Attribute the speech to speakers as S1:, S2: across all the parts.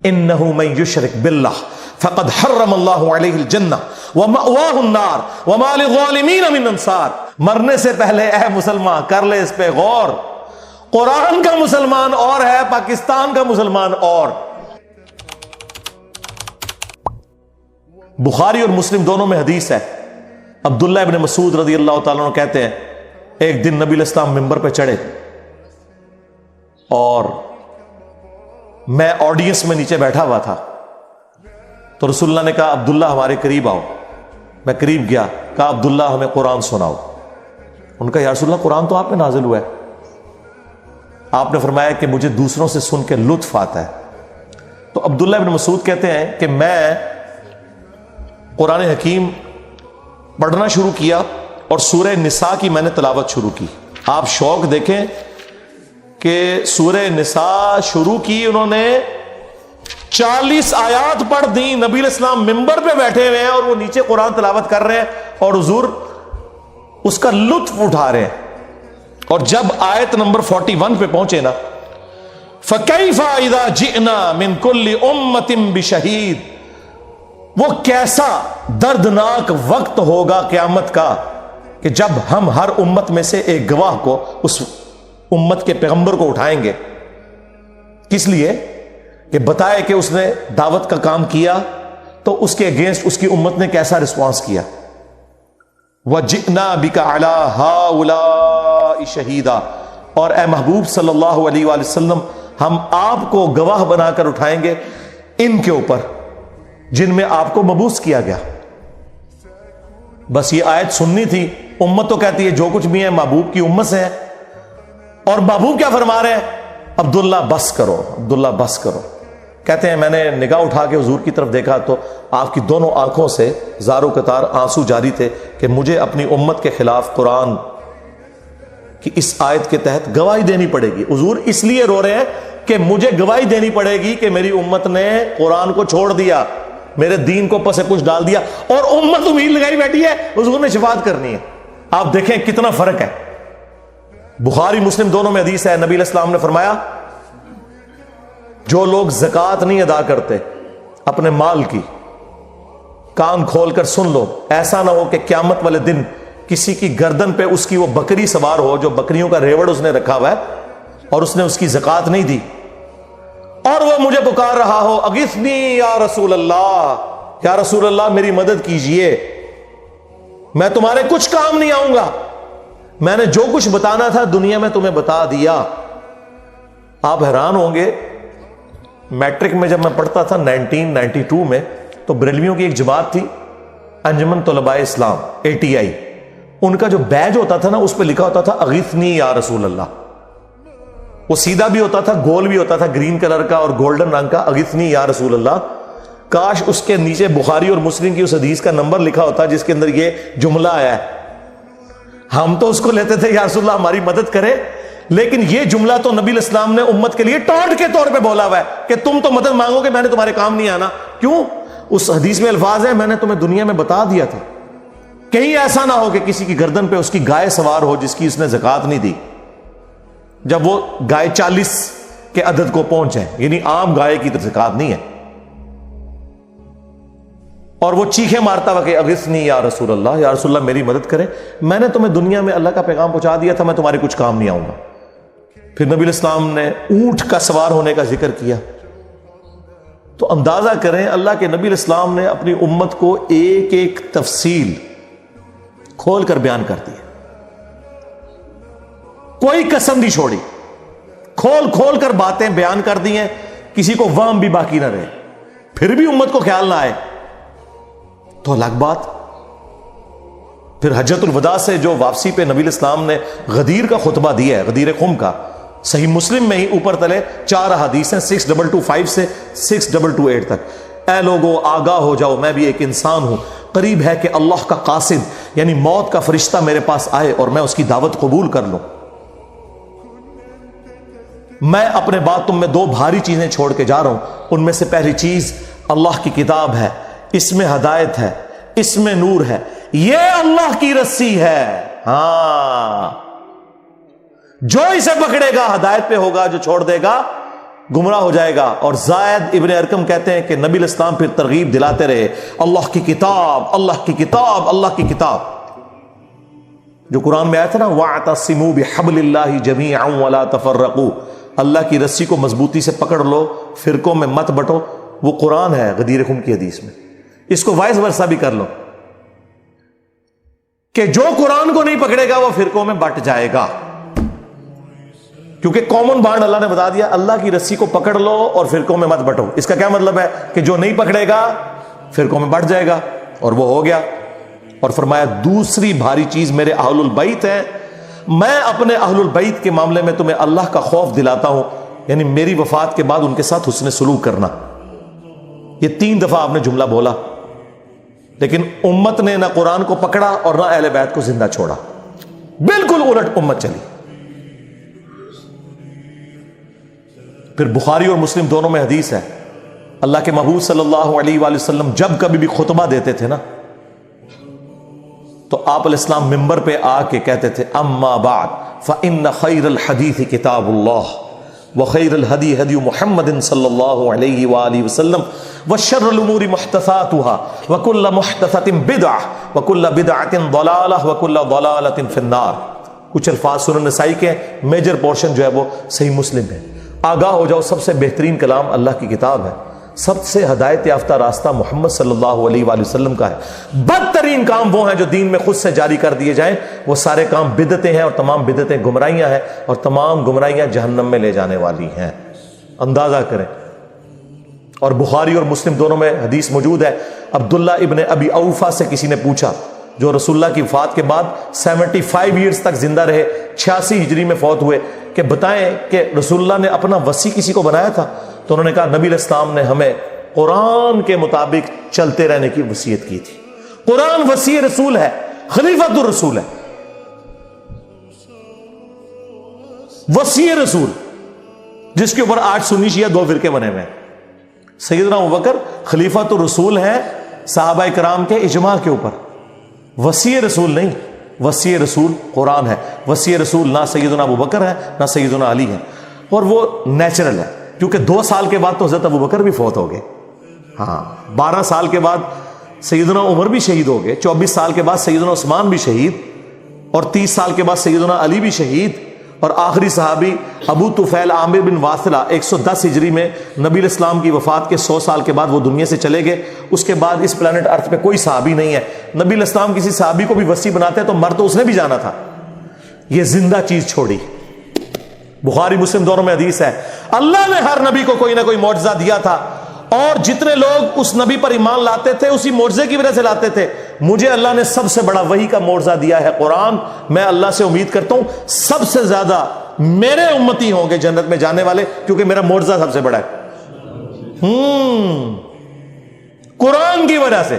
S1: انہ من یشرک باللہ فقد حرم اللہ علیہ الجنہ ومأواہ النار وما للظالمین من انصار. مرنے سے پہلے اے مسلمان کر لے اس پہ غور. قرآن کا مسلمان اور ہے، پاکستان کا مسلمان اور. بخاری اور مسلم دونوں میں حدیث ہے. عبداللہ ابن مسعود رضی اللہ تعالیٰ عنہ کہتے ہیں ایک دن نبی علیہ السلام ممبر پہ چڑھے اور میں آڈینس میں نیچے بیٹھا ہوا تھا، تو رسول اللہ نے کہا عبداللہ ہمارے قریب آؤ. میں قریب گیا، کہا عبداللہ ہمیں قرآن سناؤ. ان کا یا رسول اللہ قرآن تو آپ پہ نازل ہوا ہے. آپ نے فرمایا کہ مجھے دوسروں سے سن کے لطف آتا ہے. تو عبداللہ ابن مسعود کہتے ہیں کہ میں قرآن حکیم پڑھنا شروع کیا اور سورہ نساء کی میں نے تلاوت شروع کی. آپ شوق دیکھیں کہ سورہ نساء شروع کی، انہوں نے 40 آیات پڑھ دی. نبی علیہ السلام ممبر پہ بیٹھے ہوئے ہیں اور وہ نیچے قرآن تلاوت کر رہے ہیں اور حضور اس کا لطف اٹھا رہے ہیں. اور جب آیت نمبر 41 پہ پہنچے نا، فَكَيْفَ إِذَا جِئْنَا مِن كُلِّ أُمَّةٍ بِشَهِيدٍ، وہ کیسا دردناک وقت ہوگا قیامت کا کہ جب ہم ہر امت میں سے ایک گواہ کو، اس امت کے پیغمبر کو اٹھائیں گے. کس لیے؟ کہ بتائے کہ اس نے دعوت کا کام کیا تو اس کے اگینسٹ اس کی امت نے کیسا رسپانس کیا. وَجِئْنَا بِكَ عَلَىٰ هَٰؤُلَاءِ شَهِيدًا، اور اے محبوب صلی اللہ علیہ وآلہ وسلم ہم آپ کو گواہ بنا کر اٹھائیں گے ان کے اوپر جن میں آپ کو مبعوث کیا گیا. بس یہ آیت سننی تھی. امت تو کہتی ہے جو کچھ بھی ہے محبوب کی امت سے ہے، اور محبوب کیا فرما رہے ہیں؟ عبداللہ بس کرو، عبداللہ بس کرو. کہتے ہیں میں نے نگاہ اٹھا کے حضور کی طرف دیکھا تو آپ کی دونوں آنکھوں سے زارو قطار آنسو جاری تھے کہ مجھے اپنی امت کے خلاف قرآن کی اس آیت کے تحت گواہی دینی پڑے گی. حضور اس لیے رو رہے ہیں کہ مجھے گواہی دینی پڑے گی کہ میری امت نے قرآن کو چھوڑ دیا، میرے دین کو پس پش ڈال دیا، اور امت امید لگائی بیٹھی ہے حضور نے شفاعت کرنی ہے. آپ دیکھیں کتنا فرق ہے. بخاری مسلم دونوں میں حدیث ہے، نبی علیہ السلام نے فرمایا جو لوگ زکوٰۃ نہیں ادا کرتے اپنے مال کی، کان کھول کر سن لو، ایسا نہ ہو کہ قیامت والے دن کسی کی گردن پہ اس کی وہ بکری سوار ہو جو بکریوں کا ریوڑ اس نے رکھا ہوا ہے اور اس نے اس کی زکوٰۃ نہیں دی، اور وہ مجھے پکار رہا ہو اغثنی یا رسول اللہ، یا رسول اللہ میری مدد کیجئے، میں تمہارے کچھ کام نہیں آؤں گا، میں نے جو کچھ بتانا تھا دنیا میں تمہیں بتا دیا. آپ حیران ہوں گے، میٹرک میں جب میں پڑھتا تھا 1992 میں، تو بریلویوں کی ایک جماعت تھی انجمن طلباء اسلام ATI، ان کا جو بیج ہوتا تھا نا اس پہ لکھا ہوتا تھا اغثنی یا رسول اللہ. وہ سیدھا بھی ہوتا تھا، گول بھی ہوتا تھا، گرین کلر کا اور گولڈن رنگ کا، اغثنی یا رسول اللہ. کاش اس کے نیچے بخاری اور مسلم کی اس حدیث کا نمبر لکھا ہوتا جس کے اندر یہ جملہ آیا ہے. ہم تو اس کو لیتے تھے یا رسول اللہ ہماری مدد کرے، لیکن یہ جملہ تو نبی علیہ السلام نے امت کے لیے ٹونٹ کے طور پہ بولا ہوا ہے کہ تم تو مدد مانگو گے، میں نے تمہارے کام نہیں آنا. کیوں؟ اس حدیث میں الفاظ ہے میں نے تمہیں دنیا میں بتا دیا تھا. کہیں ایسا نہ ہو کہ کسی کی گردن پہ اس کی گائے سوار ہو جس کی اس نے زکوٰۃ نہیں دی، جب وہ گائے 40 کے عدد کو پہنچے، یعنی عام گائے کی زکوٰۃ نہیں ہے، اور وہ چیخیں مارتا ہوا کہ اغثنی یا رسول اللہ، یا رسول اللہ میری مدد کرے، میں نے تمہیں دنیا میں اللہ کا پیغام پہنچا دیا تھا، میں تمہارے کچھ کام نہیں آؤں گا. پھر نبی علیہ السلام نے اونٹ کا سوار ہونے کا ذکر کیا. تو اندازہ کریں اللہ کے نبی علیہ السلام نے اپنی امت کو ایک ایک تفصیل کھول کر بیان کر دی، کوئی قسم نہیں چھوڑی، کھول کھول کر باتیں بیان کر دی ہیں، کسی کو وہم بھی باقی نہ رہے. پھر بھی امت کو خیال نہ آئے تو الگ بات. پھر حجۃ الوداع سے جو واپسی پہ نبی علیہ السلام نے غدیر کا خطبہ دیا ہے، غدیر خم کا، صحیح مسلم میں ہی اوپر تلے 4 احادیث ہیں 6225 سے 6228 تک. اے لوگو آگاہ ہو جاؤ، میں بھی ایک انسان ہوں، قریب ہے کہ اللہ کا قاصد یعنی موت کا فرشتہ میرے پاس آئے اور میں اس کی دعوت قبول کر لوں. میں اپنے بعد تم میں 2 بھاری چیزیں چھوڑ کے جا رہا ہوں. ان میں سے پہلی چیز اللہ کی کتاب ہے، اس میں ہدایت ہے، اس میں نور ہے، یہ اللہ کی رسی ہے. ہاں جو اسے پکڑے گا ہدایت پہ ہوگا، جو چھوڑ دے گا گمراہ ہو جائے گا. اور زائد ابن ارقم کہتے ہیں کہ نبی علیہ السلام پھر ترغیب دلاتے رہے اللہ کی کتاب، اللہ کی کتاب، اللہ کی کتاب. جو قرآن میں آیا تھا نا وَاعْتَصِمُوا بِحَبْلِ اللَّهِ جَمِيعًا وَلَا تَفَرَّقُوا، اللہ کی رسی کو مضبوطی سے پکڑ لو، فرقوں میں مت بٹو. وہ قرآن ہے غدیر خم کی حدیث میں. اس کو وائس ورثہ بھی کر لو کہ جو قرآن کو نہیں پکڑے گا وہ فرقوں میں بٹ جائے گا. کیونکہ کامن بانڈ اللہ نے بتا دیا، اللہ کی رسی کو پکڑ لو اور فرقوں میں مت بٹو. اس کا کیا مطلب ہے کہ جو نہیں پکڑے گا فرقوں میں بٹ جائے گا، اور وہ ہو گیا. اور فرمایا دوسری بھاری چیز میرے اہل البیت ہیں، میں اپنے اہل البیت کے معاملے میں تمہیں اللہ کا خوف دلاتا ہوں، یعنی میری وفات کے بعد ان کے ساتھ حسن سلوک کرنا. یہ 3 دفعہ آپ نے جملہ بولا، لیکن امت نے نہ قرآن کو پکڑا اور نہ اہل بیت کو زندہ چھوڑا. بالکل الٹ امت چلی. پھر بخاری اور مسلم دونوں میں حدیث ہے، اللہ کے محبوب صلی اللہ علیہ وآلہ وسلم جب کبھی بھی خطبہ دیتے تھے نا تو آپ علیہ السلام ممبر پہ آ کے کہتے تھے اما بعد فإن خیر الحدیث کتاب اللہ وخیر الہدی ہدی محمد صلی اللہ علیہ وآلہ وسلم وشر الامور محدثاتها وکل محدثۃ بدعہ وکل بدعۃ ضلالہ وکل ضلالۃ فی النار. کچھ الفاظ سنن نسائی کے، میجر پورشن جو ہے وہ صحیح مسلم ہے. آگاہ ہو جاؤ، سب سے بہترین کلام اللہ کی کتاب ہے، سب سے ہدایت یافتہ راستہ محمد صلی اللہ علیہ وآلہ وسلم کا ہے. بدترین کام وہ ہیں جو دین میں خود سے جاری کر دیے جائیں، وہ سارے کام بدعتیں ہیں، اور تمام بدعتیں گمراہیاں ہیں، اور تمام گمراہیاں جہنم میں لے جانے والی ہیں. اندازہ کریں. اور بخاری اور مسلم دونوں میں حدیث موجود ہے. عبداللہ ابن ابی اوفا سے کسی نے پوچھا، جو رسول اللہ کی وفات کے بعد 75 ایئرز تک زندہ رہے، 86 ہجری میں فوت ہوئے، کہ بتائیں کہ رسول اللہ نے اپنا وصی کسی کو بنایا تھا؟ تو انہوں نے کہا نبی علیہ السلام نے ہمیں قرآن کے مطابق چلتے رہنے کی وصیت کی تھی. قرآن وصی رسول ہے، خلیفۃ الرسول ہے، وصی رسول، جس کے اوپر آج سنی شیعہ 2 فرقے بنے ہوئے ہیں. سیدنا ابوبکر خلیفۃ الرسول ہیں صحابہ کرام کے اجماع کے اوپر. وصی رسول نہیں، وصی رسول قرآن ہے. وصی رسول نہ سیدنا ابوبکر ہے نہ سیدنا علی ہے، اور وہ نیچرل ہے، کیونکہ 2 سال کے بعد تو حضرت ابوبکر بھی فوت ہو گئے. ہاں 12 سال کے بعد سیدنا عمر بھی شہید ہو گئے، 24 سال کے بعد سیدنا عثمان بھی شہید، اور 30 سال کے بعد سیدنا علی بھی شہید. اور آخری صحابی ابو طفیل عامر بن واصلہ 110 ہجری میں نبی علیہ السلام کی وفات کے 100 سال کے بعد وہ دنیا سے چلے گئے. اس کے بعد اس پلانٹ ارتھ پہ کوئی صحابی نہیں ہے. نبی علیہ السلام کسی صحابی کو بھی وصی بناتے تو مر تو اس نے بھی جانا تھا، یہ زندہ چیز چھوڑی. بخاری مسلم دونوں میں حدیث ہے، اللہ نے ہر نبی کو کوئی نہ کوئی معجزہ دیا تھا، اور جتنے لوگ اس نبی پر ایمان لاتے تھے اسی معجزے کی وجہ سے لاتے تھے. مجھے اللہ نے سب سے بڑا وحی کا معجزہ دیا ہے قرآن. میں اللہ سے امید کرتا ہوں سب سے زیادہ میرے امتی ہوں گے جنت میں جانے والے، کیونکہ میرا معجزہ سب سے بڑا ہے قرآن کی وجہ سے.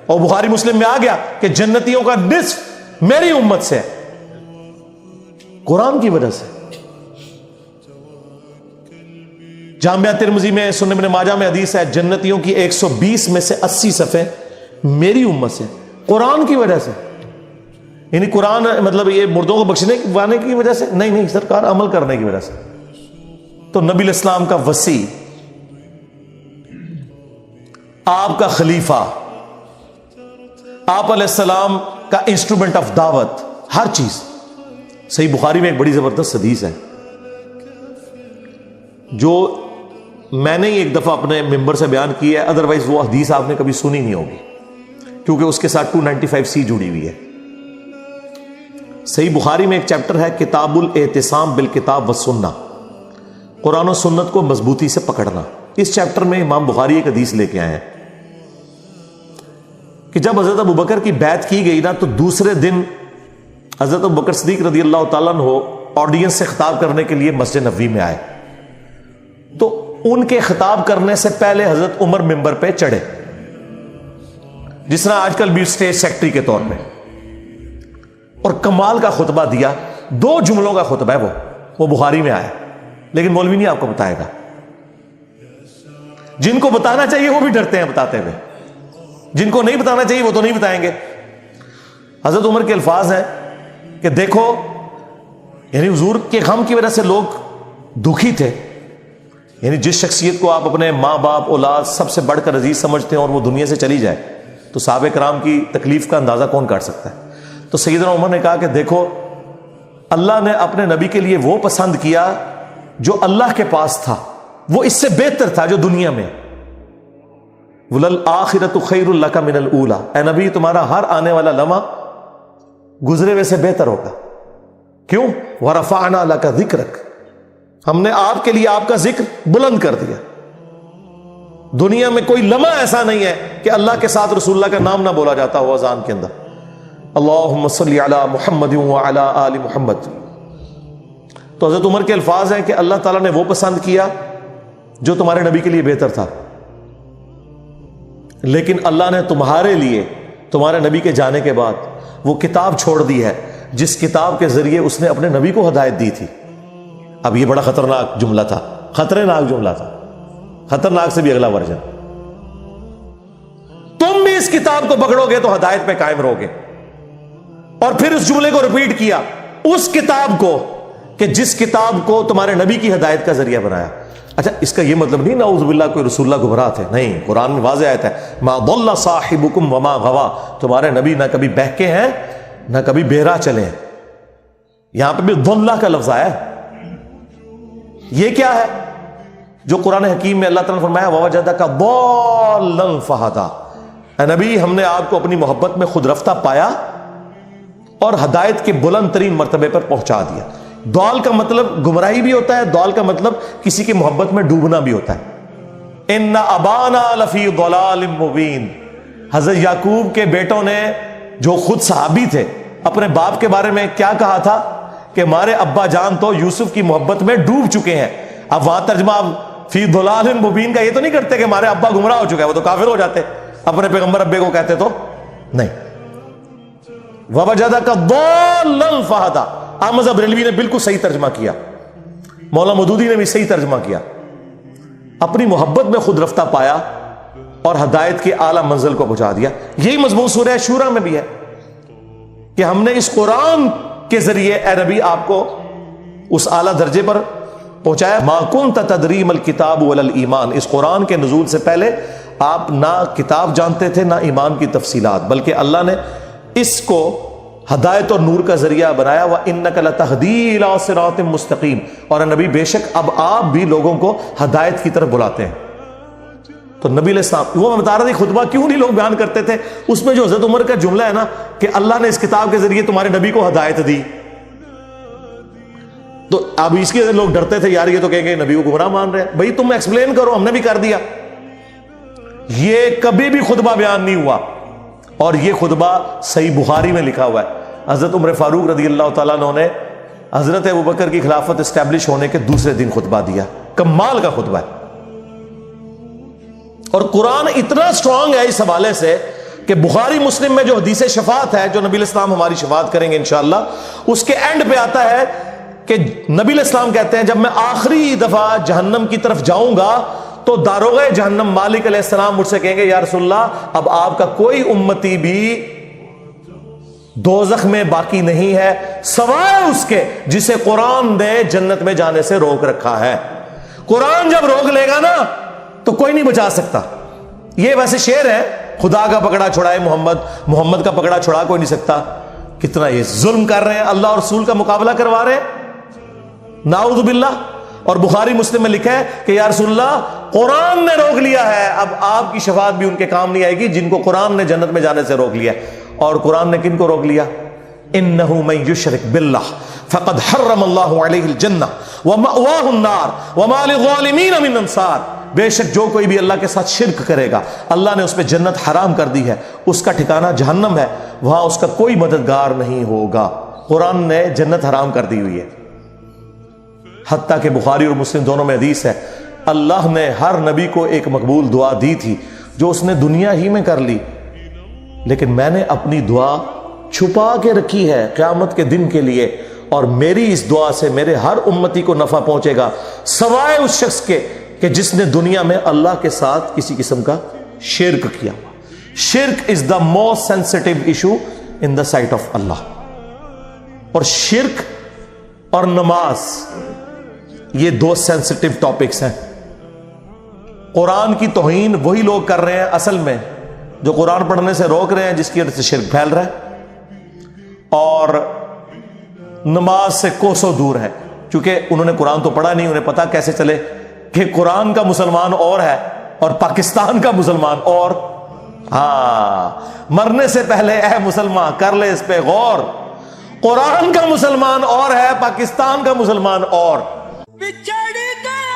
S1: اور بخاری مسلم میں آ گیا کہ جنتیوں کا نصف میری امت سے ہے، قرآن کی وجہ سے. جامعہ ترمذی میں، سنن ابن ماجہ میں حدیث ہے جنتیوں کی 120 میں سے 80 صفحے میری امت سے، قرآن کی وجہ سے. یعنی قرآن مطلب یہ مردوں کو بخشنے کی وجہ سے نہیں، سرکار عمل کرنے کی وجہ سے. تو نبی علیہ السلام کا وصی، آپ کا خلیفہ، آپ علیہ السلام کا انسٹرومنٹ آف دعوت، ہر چیز. صحیح بخاری میں ایک بڑی زبردست حدیث ہے جو میں نے ایک دفعہ اپنے ممبر سے بیان کی ہے، ادروائز وہ حدیث آپ نے کبھی سنی نہیں ہوگی، کیونکہ اس کے ساتھ 295C جڑی ہوئی ہے. صحیح بخاری میں ایک چیپٹر ہے کتاب الاعتصام بالکتاب والسنہ، قرآن و سنت کو مضبوطی سے پکڑنا. اس چیپٹر میں امام بخاری ایک حدیث لے کے آئے ہیں کہ جب حضرت ابوبکر کی بیعت کی گئی نا تو دوسرے دن حضرت ابوبکر صدیق رضی اللہ تعالیٰ عنہ آڈینس سے خطاب کرنے کے لیے مسجد نبوی میں آئے. تو ان کے خطاب کرنے سے پہلے حضرت عمر ممبر پہ چڑھے، جس طرح آج کل بھی اسٹیج سیکٹری کے طور پہ، اور کمال کا خطبہ دیا. 2 جملوں کا خطبہ ہے وہ بخاری میں آیا، لیکن مولوی نہیں آپ کو بتائے گا. جن کو بتانا چاہیے وہ بھی ڈرتے ہیں بتاتے ہوئے، جن کو نہیں بتانا چاہیے وہ تو نہیں بتائیں گے. حضرت عمر کے الفاظ ہیں کہ دیکھو، یعنی حضور کے غم کی وجہ سے لوگ دکھی تھے یعنی جس شخصیت کو آپ اپنے ماں باپ اولاد سب سے بڑھ کر عزیز سمجھتے ہیں اور وہ دنیا سے چلی جائے تو صحابہ کرام کی تکلیف کا اندازہ کون کر سکتا ہے؟ تو سیدنا عمر نے کہا کہ دیکھو اللہ نے اپنے نبی کے لیے وہ پسند کیا جو اللہ کے پاس تھا، وہ اس سے بہتر تھا جو دنیا میں۔ وَلَلْآخِرَةُ خَيْرٌ لَكَ مِنَ الْأُولَىٰ، اے نبی تمہارا ہر آنے والا لمحہ گزرے ہوئے سے بہتر ہوگا۔ کیوں؟ وَرَفَعْنَا لَكَ ذِكْرَكَ، ہم نے آپ کے لیے آپ کا ذکر بلند کر دیا۔ دنیا میں کوئی لمحہ ایسا نہیں ہے کہ اللہ کے ساتھ رسول اللہ کا نام نہ بولا جاتا ہو اذان کے اندر، اللہم صلی علی محمد وعلی آل محمد۔ تو حضرت عمر کے الفاظ ہیں کہ اللہ تعالیٰ نے وہ پسند کیا جو تمہارے نبی کے لیے بہتر تھا، لیکن اللہ نے تمہارے لیے تمہارے نبی کے جانے کے بعد وہ کتاب چھوڑ دی ہے جس کتاب کے ذریعے اس نے اپنے نبی کو ہدایت دی تھی۔ اب یہ بڑا خطرناک جملہ تھا، خطرناک جملہ تھا، خطرناک سے بھی اگلا ورژن۔ تم بھی اس کتاب کو پکڑو گے تو ہدایت پہ قائم رہو گے۔ اور پھر اس جملے کو ریپیٹ کیا، اس کتاب کو کہ جس کتاب کو تمہارے نبی کی ہدایت کا ذریعہ بنایا۔ اچھا اس کا یہ مطلب نہیں نعوذ باللہ کوئی رسول اللہ گمراہ تھے، نہیں، قرآن میں واضح آیت ہے ما ضل صاحبکم وما غوا، تمہارے نبی نہ کبھی بہکے ہیں نہ کبھی بہرا چلے ہیں۔ یہاں پہ بھی ضلہ کا لفظ آیا ہے۔ یہ کیا ہے جو قرآن حکیم میں اللہ تعالیٰ نے فرمایا ووجدک ضالا فہدی، اے نبی ہم نے آپ کو اپنی محبت میں خود رفتہ پایا اور ہدایت کے بلند ترین مرتبے پر پہنچا دیا۔ ضال کا مطلب گمراہی بھی ہوتا ہے، ضال کا مطلب کسی کی محبت میں ڈوبنا بھی ہوتا ہے۔ ان ابانا لفی ضلال مبین، حضرت یعقوب کے بیٹوں نے جو خود صحابی تھے اپنے باپ کے بارے میں کیا کہا تھا کہ ہمارے ابا جان تو یوسف کی محبت میں ڈوب چکے ہیں۔ اب وہاں ترجمہ فی ضلال مبین کا یہ تو نہیں کرتے کہ ہمارے ابا گمراہ ہو چکے ہیں، وہ تو کافر ہو جاتے، اپنے پیغمبر ابے کو کہتے تو نہیں۔ ووجدک ضالا فہدی، احمد بریلوی نے بالکل صحیح ترجمہ کیا، مولانا مودودی نے بھی صحیح ترجمہ کیا، اپنی محبت میں خود رفتہ پایا اور ہدایت کے اعلیٰ منزل کو پہنچا دیا۔ یہی مضمون سورہ شورى میں بھی ہے کہ ہم نے اس قرآن کے ذریعے اے نبی آپ کو اس اعلیٰ درجے پر پہنچایا۔ ما کنت تدری ما الکتاب ولا الایمان، اس قرآن کے نزول سے پہلے آپ نہ کتاب جانتے تھے نہ ایمان کی تفصیلات، بلکہ اللہ نے اس کو ہدایت اور نور کا ذریعہ بنایا۔ وَإِنَّكَ لَتَهْدِي إِلَىٰ صِرَاطٍ مُسْتَقِيمٍ، اور نبی بے شک اب آپ بھی لوگوں کو ہدایت کی طرف بلاتے ہیں۔ تو نبی علیہ السلام، وہ میں بتا رہا تھا خطبہ کیوں نہیں لوگ بیان کرتے تھے، اس میں جو حضرت عمر کا جملہ ہے نا کہ اللہ نے اس کتاب کے ذریعے تمہارے نبی کو ہدایت دی، تو اب اس کے لوگ ڈرتے تھے یار یہ تو کہیں گے نبی کو گمراہ مان رہے ہیں۔ بھائی تم ایکسپلین کرو، ہم نے بھی کر دیا۔ یہ کبھی بھی خطبہ بیان نہیں ہوا، اور یہ خطبہ صحیح بخاری میں لکھا ہوا ہے۔ حضرت عمر فاروق رضی اللہ تعالیٰ عنہ نے حضرت ابوبکر کی خلافت اسٹیبلش ہونے کے دوسرے دن خطبہ دیا، کمال کا خطبہ ہے۔ اور قرآن اتنا سٹرونگ ہے اس حوالے سے کہ بخاری مسلم میں جو حدیث شفاعت ہے، جو نبی علیہ السلام ہماری شفاعت کریں گے انشاءاللہ، اس کے اینڈ پہ آتا ہے کہ نبی علیہ السلام کہتے ہیں جب میں آخری دفعہ جہنم کی طرف جاؤں گا تو داروغہ جہنم مالک علیہ السلام مجھ سے کہیں گے یا رسول اللہ اب آپ کا کوئی امتی بھی دوزخ میں باقی نہیں ہے سوائے اس کے جسے قرآن نے جنت میں جانے سے روک رکھا ہے۔ قرآن جب روک لے گا نا تو کوئی نہیں بچا سکتا۔ یہ ویسے شعر ہے، خدا کا پکڑا چھڑائے محمد کا پکڑا چھڑا کوئی نہیں سکتا۔ کتنا یہ ظلم کر رہے ہیں، اللہ اور رسول کا مقابلہ کروا رہے ہیں، نعوذ باللہ۔ اور بخاری مسلم میں لکھا ہے کہ یا رسول اللہ قرآن نے روک لیا ہے، اب آپ کی شفاعت بھی ان کے کام نہیں آئے گی جن کو قرآن نے جنت میں جانے سے روک لیا ہے۔ اور قرآن نے کن کو روک لیا؟ انہ من یشرک باللہ فقد حرم اللہ علیہ الجنہ ومأواہ النار وما للظالمین من انصار، بے شک جو کوئی بھی اللہ کے ساتھ شرک کرے گا اللہ نے اس پہ جنت حرام کر دی ہے، اس کا ٹھکانہ جہنم ہے، وہاں اس کا کوئی مددگار نہیں ہوگا۔ قرآن نے جنت حرام کر دی ہوئی ہے۔ حتیٰ کہ بخاری اور مسلم دونوں میں حدیث ہے اللہ نے ہر نبی کو ایک مقبول دعا دی تھی جو اس نے دنیا ہی میں کر لی، لیکن میں نے اپنی دعا چھپا کے رکھی ہے قیامت کے دن کے لیے، اور میری اس دعا سے میرے ہر امتی کو نفع پہنچے گا سوائے اس شخص کے کہ جس نے دنیا میں اللہ کے ساتھ کسی قسم کا شرک کیا۔ شرک is the most sensitive issue in the sight of Allah. اور شرک اور نماز یہ دو سینسٹیو ٹاپکس ہیں۔ قرآن کی توہین وہی لوگ کر رہے ہیں اصل میں جو قرآن پڑھنے سے روک رہے ہیں، جس کی وجہ سے شرک پھیل رہا ہے اور نماز سے کوسوں دور ہے، کیونکہ انہوں نے قرآن تو پڑھا نہیں، انہیں پتا کیسے چلے کہ قرآن کا مسلمان اور ہے اور پاکستان کا مسلمان اور۔ ہاں، مرنے سے پہلے اے مسلمان کر لے اس پہ غور، قرآن کا مسلمان اور ہے، پاکستان کا مسلمان اور۔
S2: بچھڑ گیا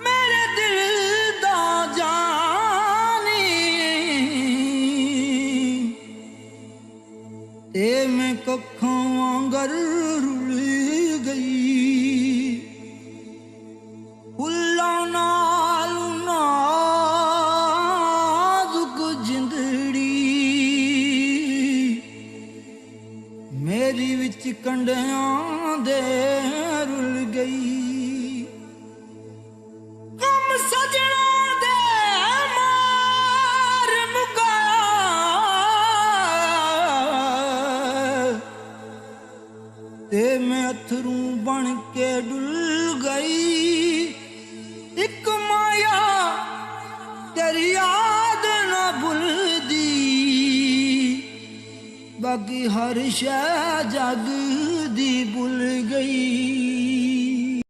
S2: میرے دل دا جانی تے میں ککھاں وانگر رل گئی، پھلاں نال نازک جندڑی میری وچ کنڈیاں دے رل گئی، کم سجنا دے مار مکا تے میں اتھروں بن کے ڈل گئی، ایک مایا تیری یاد نہ بھلدی، باقی ہر شے جگ دی بھول گئی۔